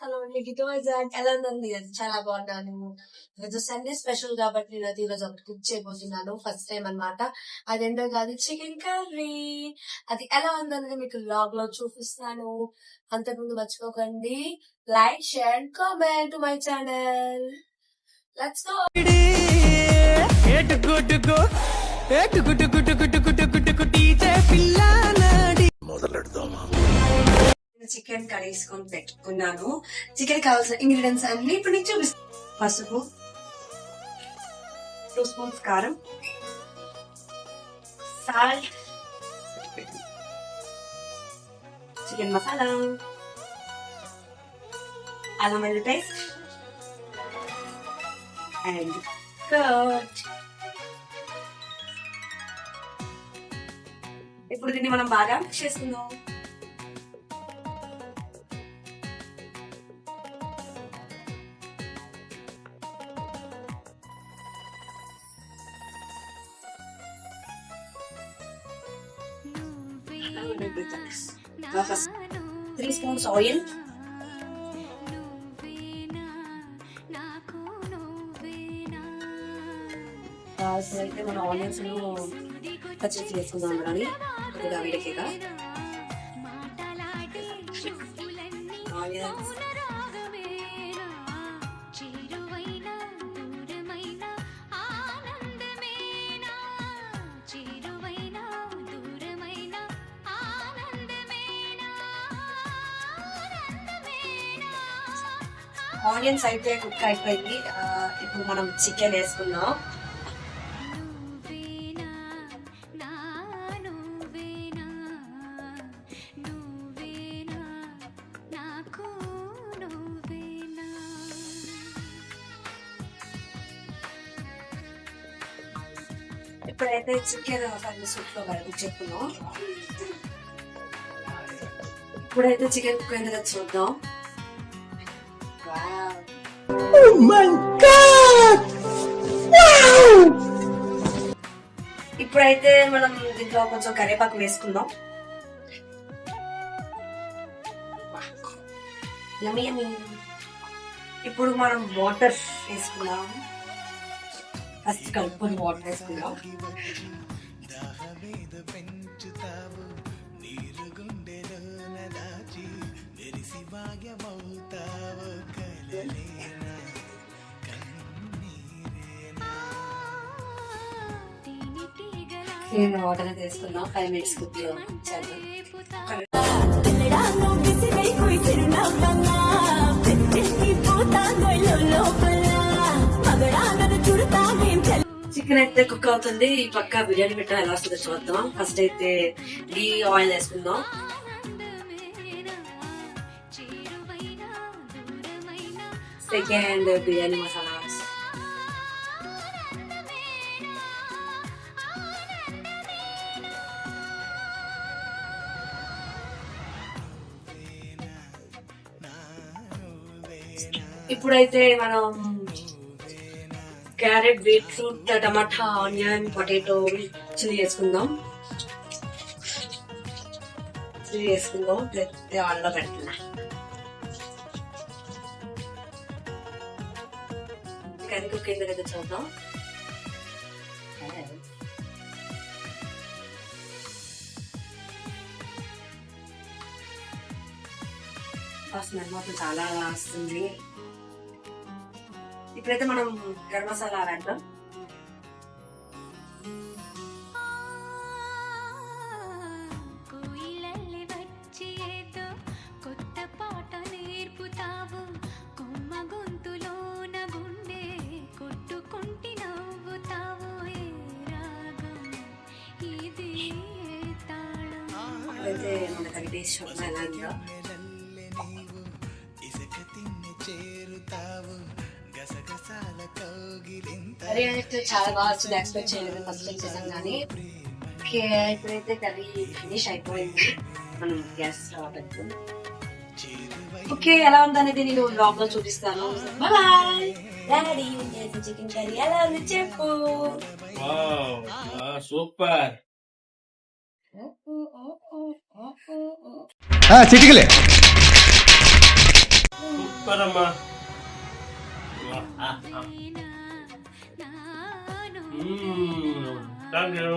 Hello అండి, గిటో వైజాగ్ ఎలా ఉందండి? అది చాలా బాగున్నాను. ఈరోజు సండే స్పెషల్ కాబట్టి నేను అది ఈరోజు ఒకటి కుక్ చేయబోతున్నాను. ఫస్ట్ టైం అన్నమాట. అదేంటో కాదు, చికెన్ కర్రీ. అది ఎలా ఉందనేది మీకు వ్లాగ్ లో చూపిస్తాను. అంతకుముందు మర్చిపోకండి, like, share and comment to my channel. Let's go. Chicken కడిగేసుకొని పెట్టుకున్నాను. చికెన్ కావాల్సిన ఇంగ్రీడియంట్స్ అన్ని ఇప్పుడు నీకు చూపిస్తాను. పసుపు, 2 స్పూన్స్ కారం, సాల్ట్, చికెన్ మసాలా, అల్లం వెల్లుల్లి పేస్ట్ అండ్ కర్డ్. ఇప్పుడు దీన్ని మనం బాగా మిక్స్ చేసుకుందాం. First 3 spoons oil, అయితే మన ఆనియన్స్ పచ్చిమిర్చి వేసుకుందాం. కానీ కొద్దిగా వేడెక్కాక ఆనియన్స్ ఆనియన్స్ అయితే కుక్ అయిపోయింది. ఇప్పుడు మనం చికెన్ వేసుకుందాం. ఇప్పుడైతే చికెన్ 5 మినిట్స్ లో కుక్ చేసుకుందాం. ఇప్పుడైతే చికెన్ కుక్ అయింది కదా చూద్దాం. Oh my God! Wow! ఇప్పుడైతే మనం దీంట్లో కొంచెం కరివేపాకు వేసుకుందాం. ఇప్పుడు మనం వాటర్ వేసుకుందాం. ఫస్ట్ కలుపుకొని వాటర్ వేసుకుందాం. వాటర్ తీసుకుందాం. 5 మినిట్స్ కుక్ చేద్దాం. చికెన్ అయితే కుక్ అవుతుంది. ఈ పక్క బిర్యానీ పెట్టా ఎలా వస్తుందో చూద్దాం. ఫస్ట్ అయితే ఘీ ఆయిల్ వేసుకుందాం. సెకండ్ బిర్యానీ మసాలా, ఇప్పుడైతే మనం క్యారెట్, బీట్రూట్, టమాటా, ఆనియన్, పొటాటో, చిల్లీ వేసుకుందాం. ఆన్లో పెడుతున్నా. కర్రీ కుక్ అయింది కదా చూద్దాం. స్మెల్ మాత్రం చాలా వస్తుంది. ఇప్పుడైతే మనం గరం మసాలా వేద్దాం. అయితే మనకి టేస్ట్ చూద్దాం ఎలా ఉందో. కర్రీ అయితే చాలా బాగా వచ్చింది. ఎక్స్పెక్ట్ చేయలేదు ఫస్ట్ టైం చేసాం కానీ. ఇప్పుడైతే కర్రీ ఫినిష్ అయిపోయింది. మనం గ్యాస్ పెట్టుకుందాం. ఓకే, ఎలా ఉందనేది నేను బ్లాగ్ లో చూపిస్తాను. బాయ్. డాడీ చికెన్ కర్రీ ఎలా ఉంది చెప్పు. సూపర్. చిటికలే సూపర్ అమ్మా. Thank you.